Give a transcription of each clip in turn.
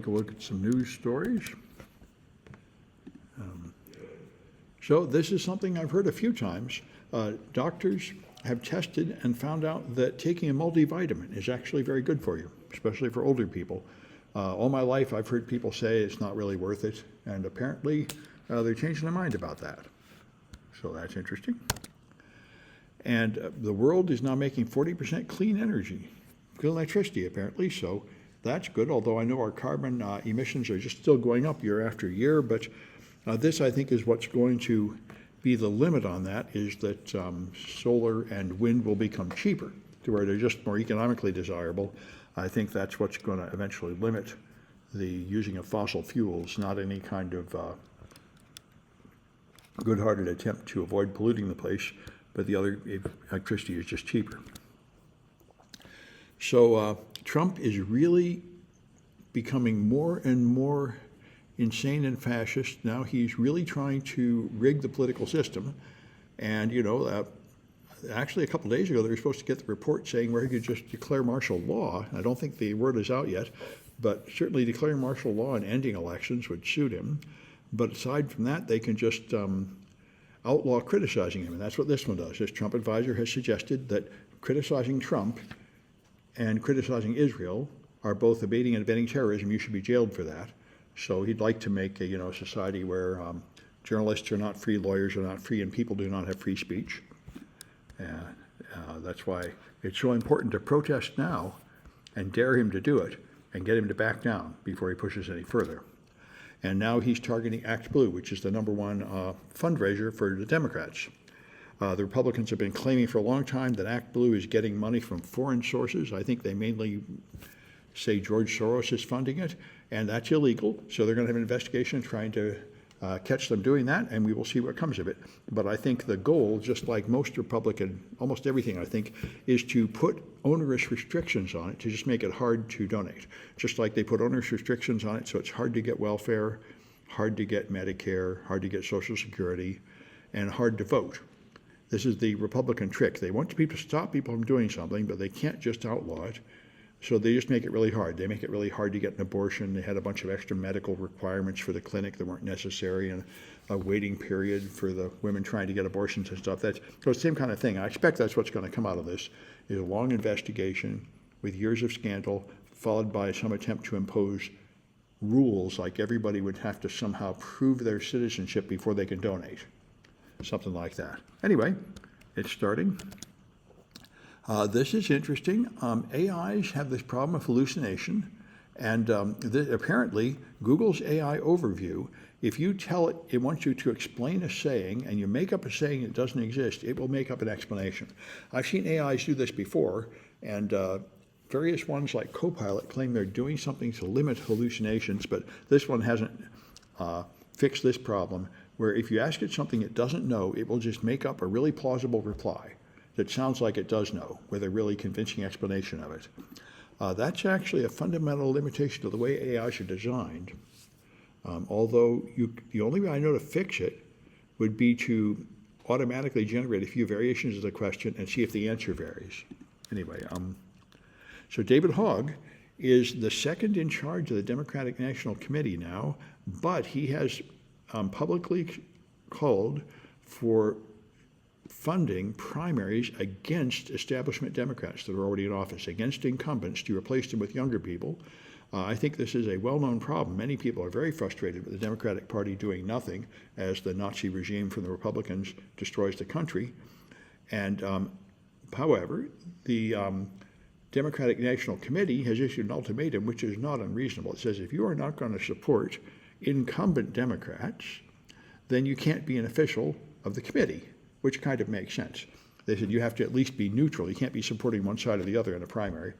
a look at some news stories. So this is something I've heard a few times. Doctors have tested and found out that taking a multivitamin is actually very good for you, especially for older people. All my life I've heard people say it's not really worth it, and apparently they're changing their mind about that. So that's interesting. And the world is now making 40% clean energy, clean electricity apparently, so that's good, although I know our carbon emissions are just still going up year after year, but this I think is what's going to be the limit on that, is that solar and wind will become cheaper to where they're just more economically desirable. I think that's what's going to eventually limit the using of fossil fuels, not any kind of good-hearted attempt to avoid polluting the place, but the other electricity is just cheaper. So Trump is really becoming more and more insane and fascist. Now he's really trying to rig the political system. And, you know, actually a couple days ago they were supposed to get the report saying where he could just declare martial law. I don't think the word is out yet, but certainly declaring martial law and ending elections would suit him. But aside from that, they can just outlaw criticizing him, and that's what this one does. This Trump advisor has suggested that criticizing Trump and criticizing Israel are both aiding and abetting terrorism. You should be jailed for that. So he'd like to make a society where journalists are not free, lawyers are not free, and people do not have free speech. That's why it's so important to protest now and dare him to do it and get him to back down before he pushes any further. And now he's targeting Act Blue, which is the #1 fundraiser for the Democrats. The Republicans have been claiming for a long time that Act Blue is getting money from foreign sources. I think they mainly say George Soros is funding it, and that's illegal. So they're going to have an investigation trying to catch them doing that, and we will see what comes of it. But I think the goal, just like most Republican, almost everything I think, is to put onerous restrictions on it to just make it hard to donate. Just like they put onerous restrictions on it so it's hard to get welfare, hard to get Medicare, hard to get Social Security, and hard to vote. This is the Republican trick. They want people to stop people from doing something, but they can't just outlaw it. So they just make it really hard. They make it really hard to get an abortion. They had a bunch of extra medical requirements for the clinic that weren't necessary, and a waiting period for the women trying to get abortions and stuff. So it's the same kind of thing. I expect that's what's going to come out of this, is a long investigation with years of scandal, followed by some attempt to impose rules, like everybody would have to somehow prove their citizenship before they can donate. Something like that. Anyway, it's starting. This is interesting. AIs have this problem of hallucination, and apparently Google's AI overview, if you tell it it wants you to explain a saying and you make up a saying that doesn't exist, it will make up an explanation. I've seen AIs do this before, and various ones like Copilot claim they're doing something to limit hallucinations, but this one hasn't fixed this problem, where if you ask it something it doesn't know, it will just make up a really plausible reply that sounds like it does know, with a really convincing explanation of it. That's actually a fundamental limitation of the way AIs are designed. Although the only way I know to fix it would be to automatically generate a few variations of the question and see if the answer varies. Anyway, so David Hogg is the second in charge of the Democratic National Committee now, but he has publicly called for funding primaries against establishment Democrats that are already in office, against incumbents, to replace them with younger people. I think this is a well-known problem. Many people are very frustrated with the Democratic Party doing nothing as the Nazi regime from the Republicans destroys the country. And however, the Democratic National Committee has issued an ultimatum which is not unreasonable. It says if you are not going to support incumbent Democrats, then you can't be an official of the committee, which kind of makes sense. They said you have to at least be neutral. You can't be supporting one side or the other in a primary.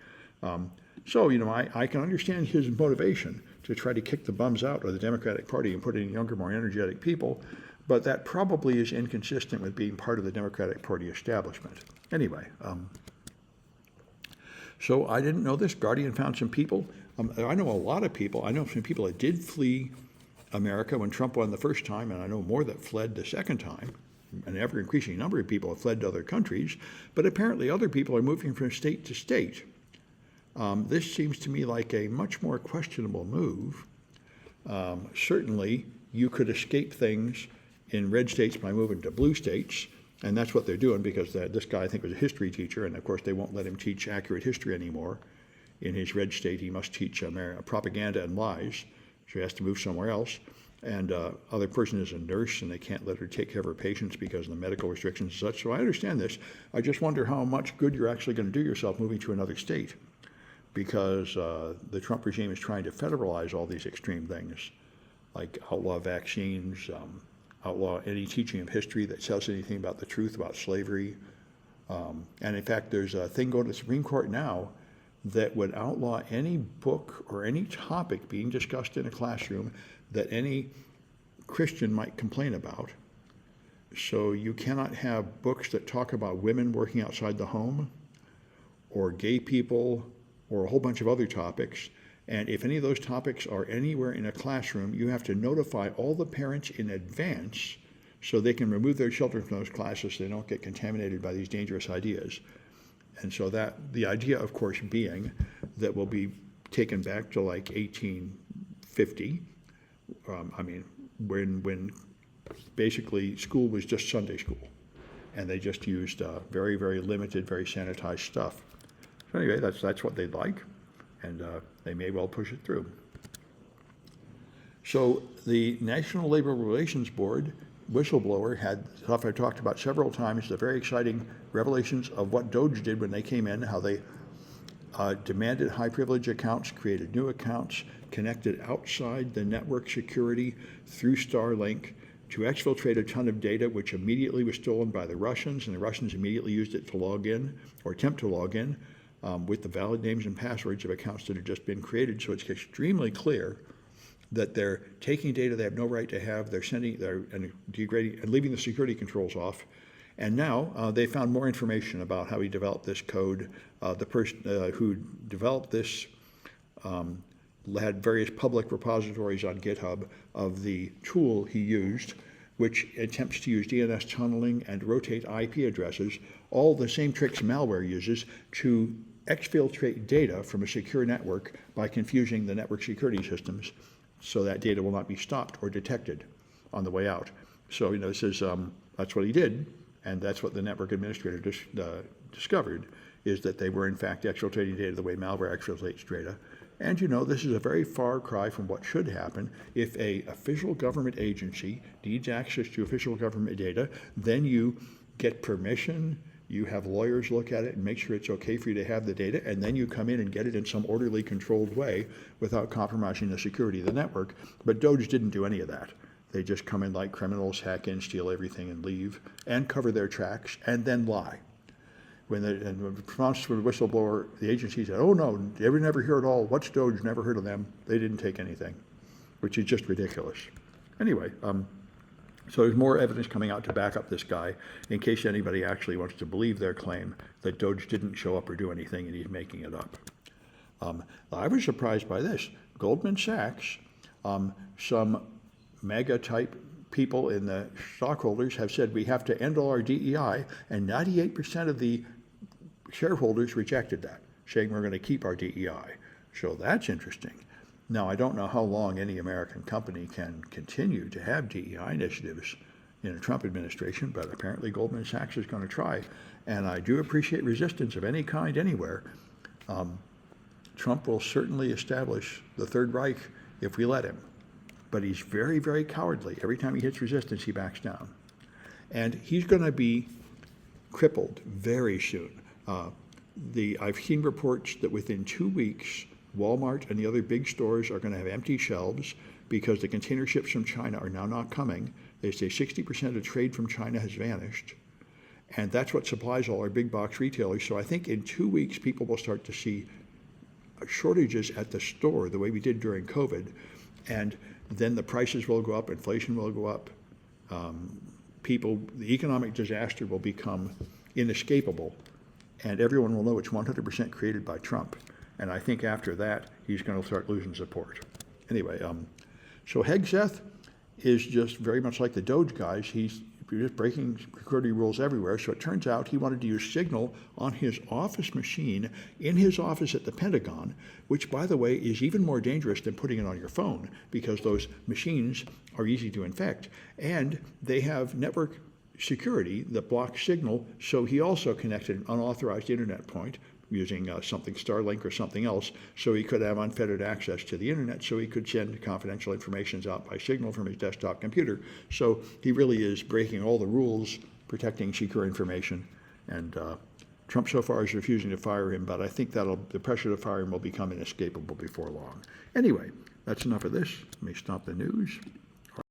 So, I can understand his motivation to try to kick the bums out of the Democratic Party and put in younger, more energetic people, but that probably is inconsistent with being part of the Democratic Party establishment. Anyway, so I didn't know this. Guardian found some people. I know a lot of people. I know some people that did flee America when Trump won the first time, and I know more that fled the second time. An ever-increasing number of people have fled to other countries, but apparently other people are moving from state to state. This seems to me like a much more questionable move. Certainly, you could escape things in red states by moving to blue states, and that's what they're doing because this guy, I think, was a history teacher, and of course they won't let him teach accurate history anymore. In his red state, he must teach propaganda and lies, so he has to move somewhere else. And other person is a nurse, and they can't let her take care of her patients because of the medical restrictions and such. So I understand this. I just wonder how much good you're actually going to do yourself moving to another state, because the Trump regime is trying to federalize all these extreme things, like outlaw vaccines, outlaw any teaching of history that says anything about the truth about slavery. And in fact, there's a thing going to the Supreme Court now that would outlaw any book or any topic being discussed in a classroom that any Christian might complain about. So you cannot have books that talk about women working outside the home, or gay people, or a whole bunch of other topics. And if any of those topics are anywhere in a classroom, you have to notify all the parents in advance so they can remove their children from those classes so they don't get contaminated by these dangerous ideas. And so that, the idea, of course, being that we'll be taken back to like 1850, when basically school was just Sunday school, and they just used very, very limited, very sanitized stuff. So anyway, that's what they'd like, and they may well push it through. So the National Labor Relations Board whistleblower had stuff I talked about several times, the very exciting revelations of what DOJ did when they came in, how they demanded high privilege accounts, created new accounts, connected outside the network security through Starlink to exfiltrate a ton of data, which immediately was stolen by the Russians, and the Russians immediately used it to log in or attempt to log in with the valid names and passwords of accounts that had just been created. So it's extremely clear that they're taking data they have no right to have, they're degrading and leaving the security controls off. And now they found more information about how he developed this code. The person who developed this had various public repositories on GitHub of the tool he used, which attempts to use DNS tunneling and rotate IP addresses, all the same tricks malware uses to exfiltrate data from a secure network by confusing the network security systems so that data will not be stopped or detected on the way out. So, this is, that's what he did, and that's what the network administrator discovered, is that they were in fact exfiltrating data the way malware exfiltrates data. And this is a very far cry from what should happen. If a official government agency needs access to official government data, then you get permission, you have lawyers look at it and make sure it's okay for you to have the data, and then you come in and get it in some orderly, controlled way without compromising the security of the network. But DOJ didn't do any of that. They just come in like criminals, hack in, steal everything, and leave, and cover their tracks, and then lie. When the response to the whistleblower, the agency said, "Oh no, never hear at all. What's DOJ? Never heard of them." They didn't take anything, which is just ridiculous. Anyway, so there's more evidence coming out to back up this guy in case anybody actually wants to believe their claim that DOJ didn't show up or do anything and he's making it up. I was surprised by this. Goldman Sachs, some MAGA-type people in the stockholders have said we have to end all our DEI, and 98% of the shareholders rejected that, saying we're going to keep our DEI. So that's interesting. Now, I don't know how long any American company can continue to have DEI initiatives in a Trump administration, but apparently Goldman Sachs is going to try. And I do appreciate resistance of any kind anywhere. Trump will certainly establish the Third Reich if we let him. But he's very, very cowardly. Every time he hits resistance, he backs down. And he's going to be crippled very soon. I've seen reports that within 2 weeks, Walmart and the other big stores are going to have empty shelves because the container ships from China are now not coming. They say 60% of trade from China has vanished. And that's what supplies all our big box retailers. So I think in 2 weeks, people will start to see shortages at the store the way we did during COVID. And then the prices will go up, inflation will go up. The economic disaster will become inescapable. And everyone will know it's 100% created by Trump. And I think after that, he's going to start losing support. Anyway, so Hegseth is just very much like the DOJ guys. He's just breaking security rules everywhere. So it turns out he wanted to use Signal on his office machine in his office at the Pentagon, which, by the way, is even more dangerous than putting it on your phone because those machines are easy to infect. And they have network security that blocks Signal, so he also connected an unauthorized internet point using something Starlink or something else, so he could have unfettered access to the internet, so he could send confidential information out by Signal from his desktop computer. So he really is breaking all the rules, protecting secure information, and Trump so far is refusing to fire him, but I think the pressure to fire him will become inescapable before long. Anyway, that's enough of this. Let me stop the news.